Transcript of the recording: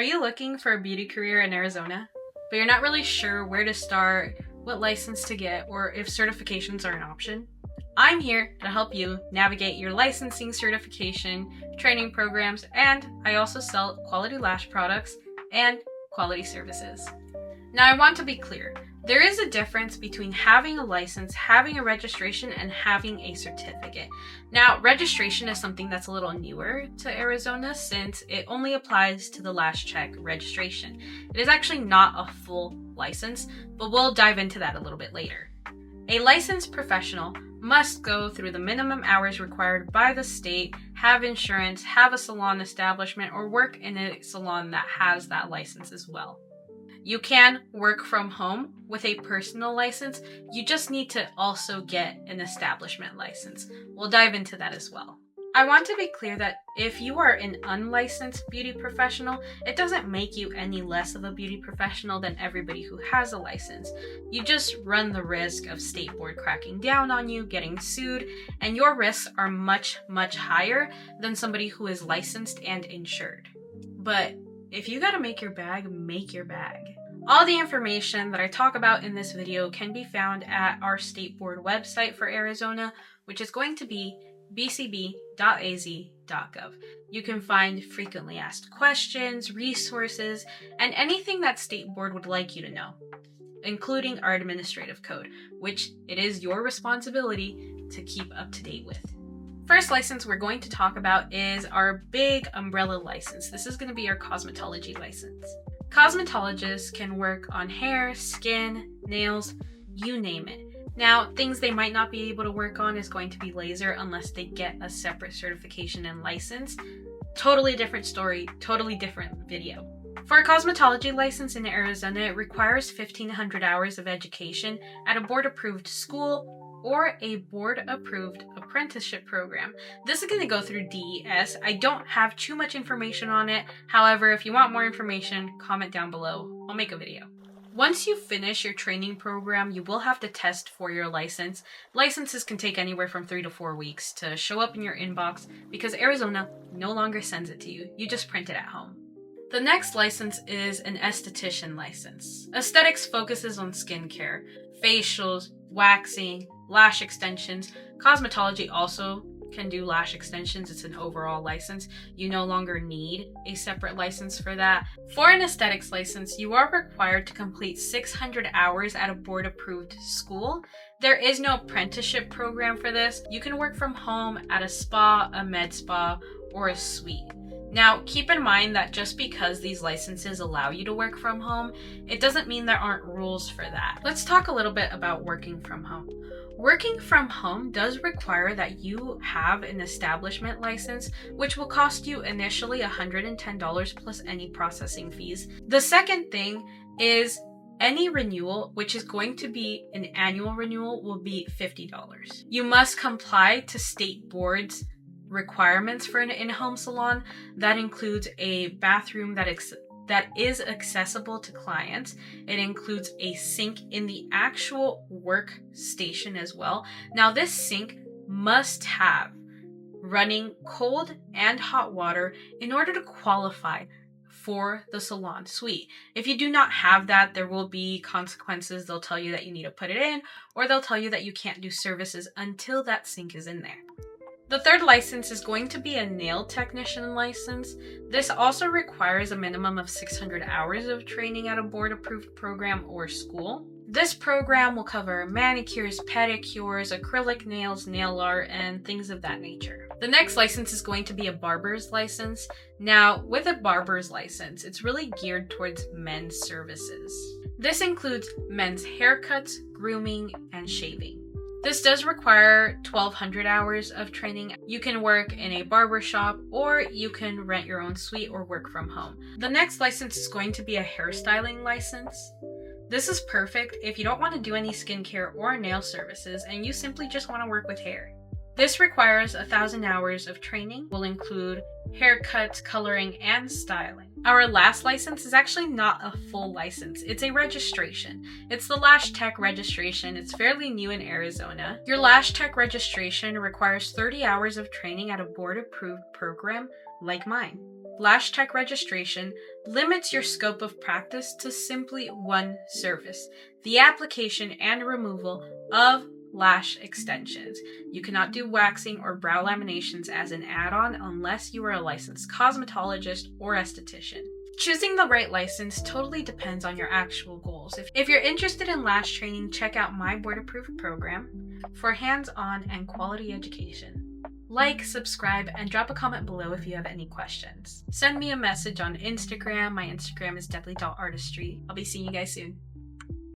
Are you looking for a beauty career in Arizona, but you're not really sure where to start, what license to get, or if certifications are an option? I'm here to help you navigate your licensing, certification, training programs, and I also sell quality lash products and quality services. Now, I want to be clear. There is a difference between having a license, having a registration, and having a certificate. Now, registration is something that's a little newer to Arizona since it only applies to the Lash Check registration. It is actually not a full license, but we'll dive into that a little bit later. A licensed professional must go through the minimum hours required by the state, have insurance, have a salon establishment, or work in a salon that has that license as well. You can work from home with a personal license. You just need to also get an establishment license. We'll dive into that as well. I want to be clear that if you are an unlicensed beauty professional, it doesn't make you any less of a beauty professional than everybody who has a license. You just run the risk of state board cracking down on you, getting sued, and your risks are much, much higher than somebody who is licensed and insured. But if you gotta make your bag, make your bag. All the information that I talk about in this video can be found at our state board website for Arizona, which is going to be bcb.az.gov. You can find frequently asked questions, resources, and anything that state board would like you to know, including our administrative code, which it is your responsibility to keep up to date with. First license we're going to talk about is our big umbrella license. This is going to be our cosmetology license. Cosmetologists can work on hair, skin, nails, you name it. Now, things they might not be able to work on is going to be laser unless they get a separate certification and license. Totally different story, totally different video. For a cosmetology license in Arizona, it requires 1,500 hours of education at a board-approved school or a board-approved apprenticeship program. This is going to go through DES. I don't have too much information on it. However, if you want more information, comment down below. I'll make a video. Once you finish your training program, you will have to test for your license. Licenses can take anywhere from 3 to 4 weeks to show up in your inbox because Arizona no longer sends it to you. You just print it at home. The next license is an esthetician license. Aesthetics focuses on skincare, facials, waxing, lash extensions. Cosmetology also can do lash extensions. It's an overall license. You no longer need a separate license for that. For an aesthetics license, you are required to complete 600 hours at a board-approved school. There is no apprenticeship program for this. You can work from home at a spa, a med spa, or a suite. Now, keep in mind that just because these licenses allow you to work from home, it doesn't mean there aren't rules for that. Let's talk a little bit about working from home. Working from home does require that you have an establishment license, which will cost you initially $110 plus any processing fees. The second thing is any renewal, which is going to be an annual renewal, will be $50. You must comply to state boards requirements for an in-home salon. That includes a bathroom that is accessible to clients. It includes a sink in the actual workstation as well. Now, this sink must have running cold and hot water in order to qualify for the salon suite. If you do not have that, there will be consequences. They'll tell you that you need to put it in, or they'll tell you that you can't do services until that sink is in there. The third license is going to be a nail technician license. This also requires a minimum of 600 hours of training at a board-approved program or school. This program will cover manicures, pedicures, acrylic nails, nail art, and things of that nature. The next license is going to be a barber's license. Now, with a barber's license, it's really geared towards men's services. This includes men's haircuts, grooming, and shaving. This does require 1,200 hours of training. You can work in a barber shop, or you can rent your own suite or work from home. The next license is going to be a hairstyling license. This is perfect if you don't want to do any skincare or nail services and you simply just want to work with hair. This requires 1,000 hours of training, will include haircuts, coloring, and styling. Our last license is actually not a full license. It's a registration. It's the Lash Tech registration. It's fairly new in Arizona. Your Lash Tech registration requires 30 hours of training at a board-approved program like mine. Lash Tech registration limits your scope of practice to simply one service: the application and removal of lash extensions. You cannot do waxing or brow laminations as an add-on unless you are a licensed cosmetologist or esthetician. Choosing the right license totally depends on your actual goals. If you're interested in lash training, check out my board-approved program for hands-on and quality education. Like, subscribe, and drop a comment below if you have any questions. Send me a message on Instagram. My Instagram is deadly.artistry. I'll be seeing you guys soon.